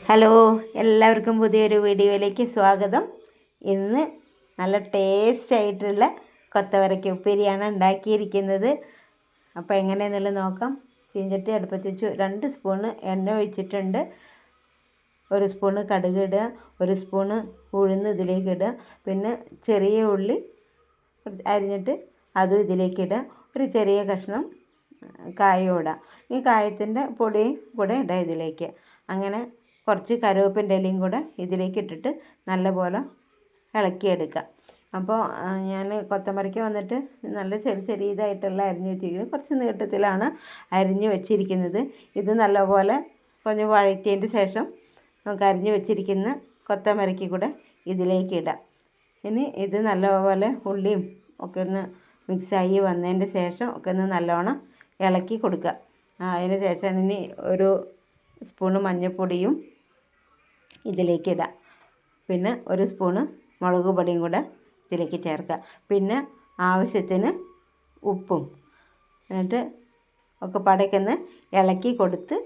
Hello, എല്ലാവർക്കും പുതിയൊരു വീഡിയോയിലേക്ക് സ്വാഗതം. ഇന്ന് നല്ല ടേസ്റ്റ് ആയിട്ടുള്ള കൊത്തവരയ്ക്ക ഉപ്പേരിയാണ് ഉണ്ടാക്കിയിരിക്കുന്നത്. അപ്പോൾ എങ്ങനെയെന്നുള്ളത് നോക്കാം. ചീഞ്ചട്ടി അടുപ്പത്ത് വെച്ച് 2 സ്പൂണ് എണ്ണ ഒഴിച്ചിട്ടുണ്ട്. 1 സ്പൂണ് കടുക് ഇടുക, 1 സ്പൂണ് ഉഴുന്ന് ഇതിലേക്ക് ഇടുക, പിന്നെ ചെറിയ ഉള്ളി അരിഞ്ഞിട്ട് അതും ഇതിലേക്ക് ഇടുക, ഒരു ചെറിയ കഷ്ണം കായം ഇടുക. ഈ കായത്തിൻ്റെ പൊടിയും കൂടെ ഇടുക ഇതിലേക്ക്. അങ്ങനെ കുറച്ച് കറിവേപ്പിൻ്റെ ഇലയും കൂടെ ഇതിലേക്ക് ഇട്ടിട്ട് നല്ലപോലെ ഇളക്കിയെടുക്കുക. അപ്പോൾ ഞാൻ കൊത്തമരയ്ക്ക് വന്നിട്ട് നല്ല ചെറിയതായിട്ടുള്ള അരിഞ്ഞ് വെച്ചിരിക്കുന്നത്, കുറച്ച് നീട്ടത്തിലാണ് അരിഞ്ഞ് വെച്ചിരിക്കുന്നത്. ഇത് നല്ലപോലെ கொஞ்சம் വഴറ്റിയതിൻ്റെ ശേഷം നമുക്ക് അരിഞ്ഞ് വെച്ചിരിക്കുന്ന കൊത്തമരയ്ക്ക് കൂടെ ഇതിലേക്ക് ഇടാം. ഇനി ഇത് നല്ലപോലെ ഉള്ളിയും ഒക്കെ ഒന്ന് മിക്സായി വന്നതിൻ്റെ ശേഷം ഒക്കെ ഒന്ന് നല്ലോണം ഇളക്കി കൊടുക്കുക. അതിന് ശേഷം ഇനി 1 സ്പൂണ് മഞ്ഞൾപ്പൊടിയും ഇതിലേക്ക് ഇടാം. പിന്നെ 1 സ്പൂണ് മുളക് പൊടിയും കൂടെ ഇതിലേക്ക് ചേർക്കുക. പിന്നെ ആവശ്യത്തിന് ഉപ്പും, എന്നിട്ട് ഒക്കെ പടയ്ക്കൊന്ന് ഇളക്കി കൊടുത്ത്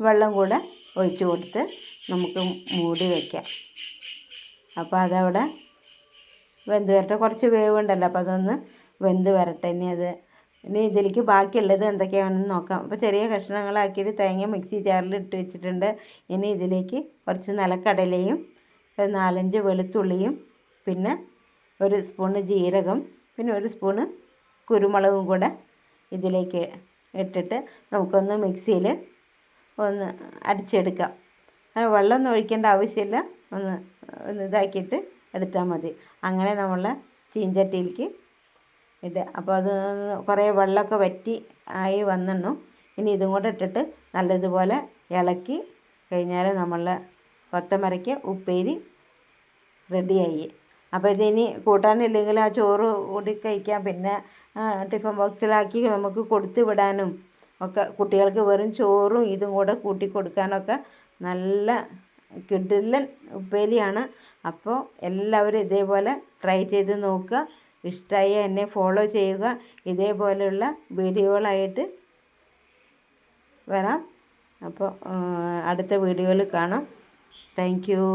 വെള്ളം കൂടെ ഒഴിച്ച് കൊടുത്ത് നമുക്ക് മൂടി വയ്ക്കാം. അപ്പോൾ അതവിടെ വെന്ത് വരട്ടെ. കുറച്ച് വേവുണ്ടല്ലോ, അപ്പോൾ അതൊന്ന് വെന്ത് വരട്ടെ. ഇനി ഇതിലേക്ക് ബാക്കിയുള്ളത് എന്തൊക്കെയാണെന്ന് നോക്കാം. അപ്പോൾ ചെറിയ കഷ്ണങ്ങളാക്കിയിട്ട് തേങ്ങ മിക്സി ജാറിൽ ഇട്ട് വെച്ചിട്ടുണ്ട്. ഇനി ഇതിലേക്ക് കുറച്ച് നിലക്കടലയും 4-5 വെളുത്തുള്ളിയും പിന്നെ 1 സ്പൂണ് ജീരകം പിന്നെ 1 സ്പൂണ് കുരുമുളകും കൂടെ ഇതിലേക്ക് ഇട്ടിട്ട് നമുക്കൊന്ന് മിക്സിയിൽ ഒന്ന് അടിച്ചെടുക്കാം. വെള്ളമൊന്നും ഒഴിക്കേണ്ട ആവശ്യമില്ല, ഒന്ന് ഇതാക്കിയിട്ട് എടുത്താൽ മതി. അങ്ങനെ നമ്മൾ ചീഞ്ചട്ടിയിലേക്ക് ഇടുക. അപ്പോൾ അത് കുറേ വെള്ളമൊക്കെ വറ്റി ആയി വന്നു. ഇനി ഇതും കൂടെ ഇട്ടിട്ട് നല്ലതുപോലെ ഇളക്കി കഴിഞ്ഞാൽ നമ്മളെ കൊത്തമരയ്ക്ക് ഉപ്പേരി റെഡിയായി. അപ്പോൾ ഇതിനി കൂട്ടാനില്ലെങ്കിൽ ആ ചോറ് കൂടി കഴിക്കാം. പിന്നെ ടിഫിൻ ബോക്സിലാക്കി നമുക്ക് കൊടുത്തു വിടാനും ഒക്കെ, കുട്ടികൾക്ക് വെറും ചോറും ഇതും കൂടെ കൂട്ടി കൊടുക്കാനൊക്കെ നല്ല കിടിലൻ ഉപ്പേരിയാണ്. അപ്പോൾ എല്ലാവരും ഇതേപോലെ ട്രൈ ചെയ്ത് നോക്കുക. ഇഷ്ടമായി എന്നെ ഫോളോ ചെയ്യുക. ഇതേപോലെയുള്ള വീഡിയോകളായിട്ട് വരാം. അപ്പോൾ അടുത്ത വീഡിയോയിൽ കാണാം. Thank you.